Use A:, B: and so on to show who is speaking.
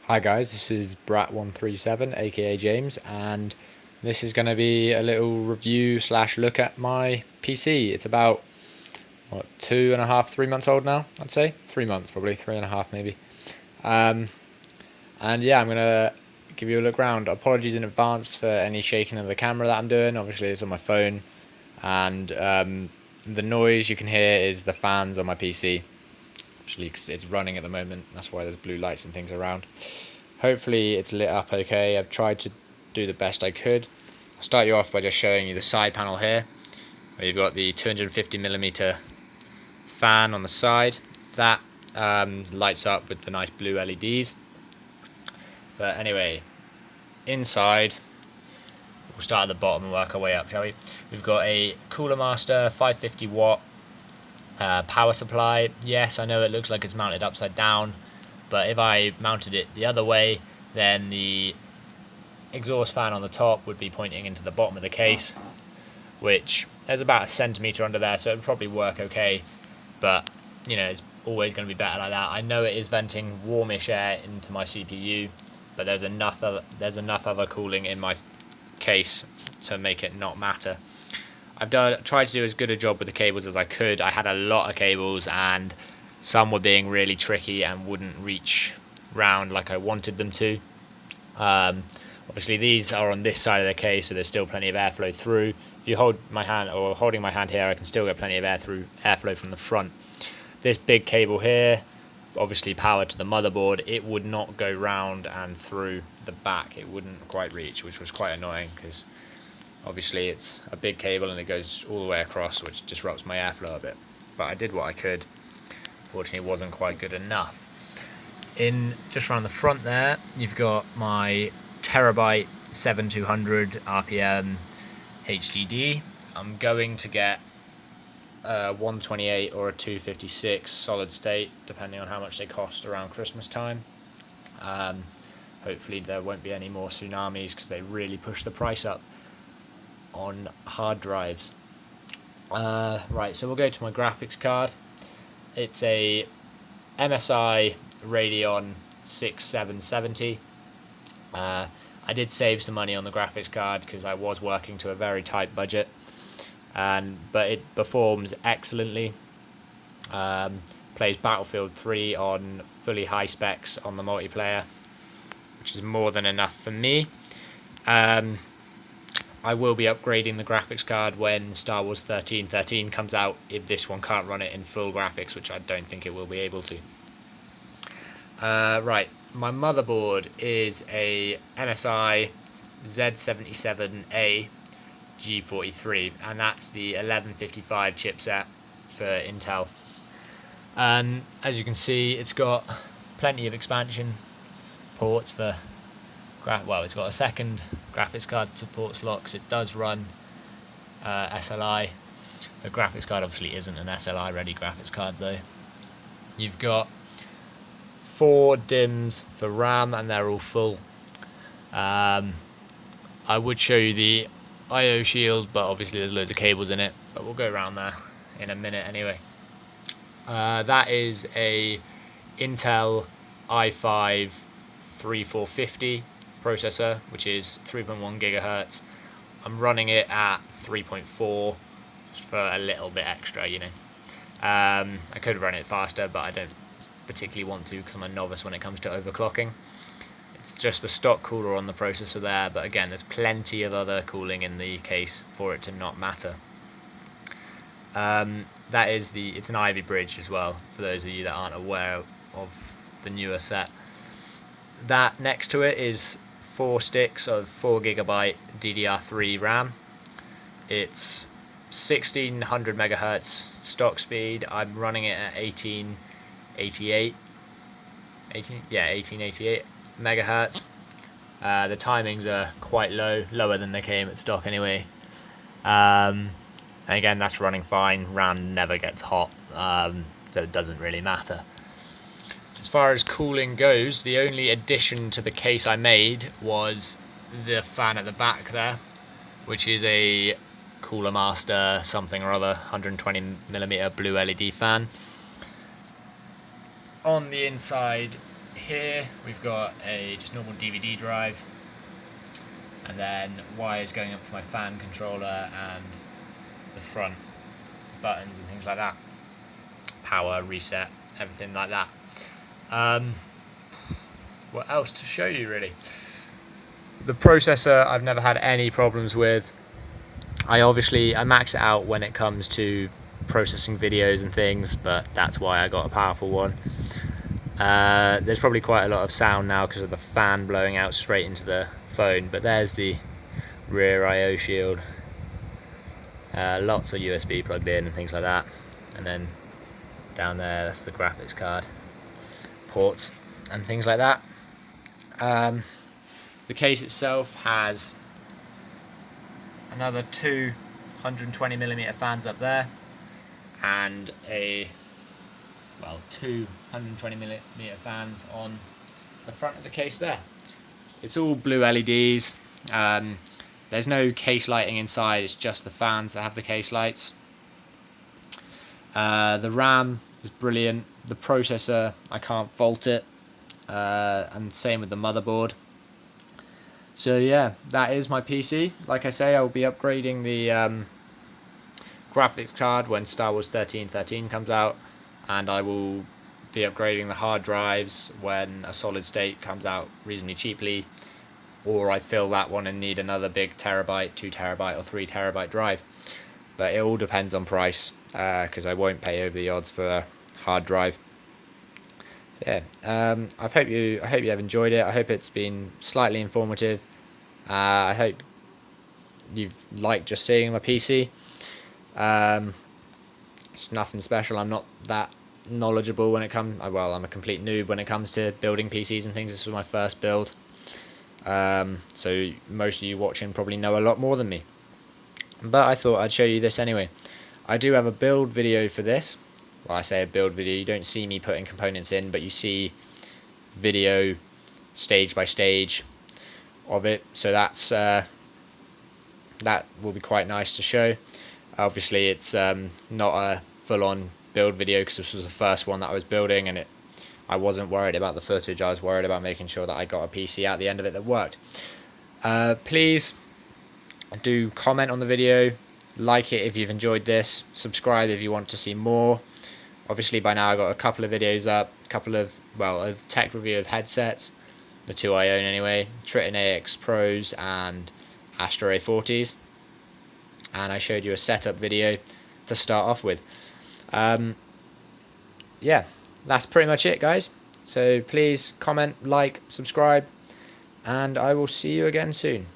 A: Hi guys, this is Brat137 aka James, and this is going to be a little review slash look at my PC. It's about 2.5, 3 months old now, I'd say. 3 months probably, 3.5 maybe. And yeah, I'm going to give you a look around. Apologies in advance for any shaking of the camera that I'm doing. Obviously it's on my phone, and the noise you can hear is the fans on my PC. Actually, 'cause it's running at the moment, that's why there's blue lights and things around. Hopefully it's lit up okay. I've tried to do the best I could. I'll start you off by just showing you the side panel here, where you've got the 250mm fan on the side. That lights up with the nice blue LEDs. But anyway, inside, we'll start at the bottom and work our way up, shall we? We've got a Cooler Master 550 watt power supply. Yes, I know it looks like it's mounted upside down, but if I mounted it the other way, then the exhaust fan on the top would be pointing into the bottom of the case, which there's about a centimetre under there, so it would probably work okay, but you know, it's always going to be better like that. I know it is venting warmish air into my CPU, but there's enough other cooling in my case to make it not matter. I've tried to do as good a job with the cables as I could. I had a lot of cables and some were being really tricky and wouldn't reach round like I wanted them to. Obviously these are on this side of the case, so there's still plenty of airflow through. If you hold my hand, or holding my hand here, I can still get plenty of airflow from the front. This big cable here, obviously powered to the motherboard, it would not go round and through the back. It wouldn't quite reach, which was quite annoying because obviously it's a big cable and it goes all the way across, which disrupts my airflow a bit. But I did what I could. Fortunately, it wasn't quite good enough. In just around the front there, you've got my Terabyte 7200 RPM HDD. I'm going to get a 128 or a 256 solid state, depending on how much they cost around Christmas time. Hopefully there won't be any more tsunamis because they really push the price up on hard drives. Right, so we'll go to my graphics card. It's a MSI Radeon 6770. I did save some money on the graphics card because I was working to a very tight budget, but it performs excellently. Plays Battlefield 3 on fully high specs on the multiplayer, which is more than enough for me. I will be upgrading the graphics card when Star Wars 13 comes out, if this one can't run it in full graphics, which I don't think it will be able to. Right, my motherboard is a MSI Z77A G43, and that's the 1155 chipset for Intel. And as you can see, it's got plenty of expansion ports for it's got a second graphics card support slot because it does run SLI. The graphics card obviously isn't an SLI ready graphics card though. You've got 4 DIMMs for RAM and they're all full. I would show you the IO shield, but obviously there's loads of cables in it, but we'll go around there in a minute anyway. That is a Intel i5 3450 processor, which is 3.1 gigahertz. I'm running it at 3.4 just for a little bit extra, you know. I could run it faster, but I don't particularly want to because I'm a novice when it comes to overclocking. It's just the stock cooler on the processor there, but again, there's plenty of other cooling in the case for it to not matter. It's an Ivy Bridge as well, for those of you that aren't aware of the newer set. That next to it is 4 sticks of 4GB DDR3 RAM. It's 1600 megahertz stock speed. I'm running it at 1888 megahertz. The timings are quite lower than they came at stock anyway. And again, that's running fine. RAM never gets hot, so it doesn't really matter. As far as cooling goes, the only addition to the case I made was the fan at the back there, which is a Cooler Master something or other 120mm blue LED fan. On the inside here we've got a just normal DVD drive, and then wires going up to my fan controller and the front buttons and things like that. Power, reset, everything like that. What else to show you really? The processor I've never had any problems with. I max it out when it comes to processing videos and things, but that's why I got a powerful one. There's probably quite a lot of sound now because of the fan blowing out straight into the phone, but there's the rear I/O shield. Lots of USB plugged in and things like that, and then down there that's the graphics card ports and things like that. The case itself has another two 120mm fans up there, and two 120mm fans on the front of the case there. It's all blue LEDs. There's no case lighting inside, it's just the fans that have the case lights. The RAM is brilliant. The processor, I can't fault it. And same with the motherboard. So yeah, that is my PC. Like I say, I will be upgrading the graphics card when Star Wars 1313 comes out, and I will be upgrading the hard drives when a solid state comes out reasonably cheaply, or I fill that one and need another big terabyte, 2 terabyte or 3 terabyte drive. But it all depends on price, because I won't pay over the odds for a hard drive. Yeah, I hope you have enjoyed it. I hope it's been slightly informative. I hope you've liked just seeing my PC. It's nothing special. I'm not that knowledgeable when it comes. Well, I'm a complete noob when it comes to building PCs and things. This was my first build, so most of you watching probably know a lot more than me. But I thought I'd show you this anyway. I do have a build video for this. Well, I say a build video, you don't see me putting components in, but you see video stage by stage of it, so that's that will be quite nice to show. Obviously it's not a full-on build video because this was the first one that I was building, and I wasn't worried about the footage, I was worried about making sure that I got a PC out the end of it that worked. Please do comment on the video, like it if you've enjoyed this, subscribe if you want to see more. Obviously by now I got a couple of videos up, a tech review of headsets, the two I own anyway, Triton AX Pros and Astro A40s, and I showed you a setup video to start off with. Yeah, that's pretty much it guys, so please comment, like, subscribe, and I will see you again soon.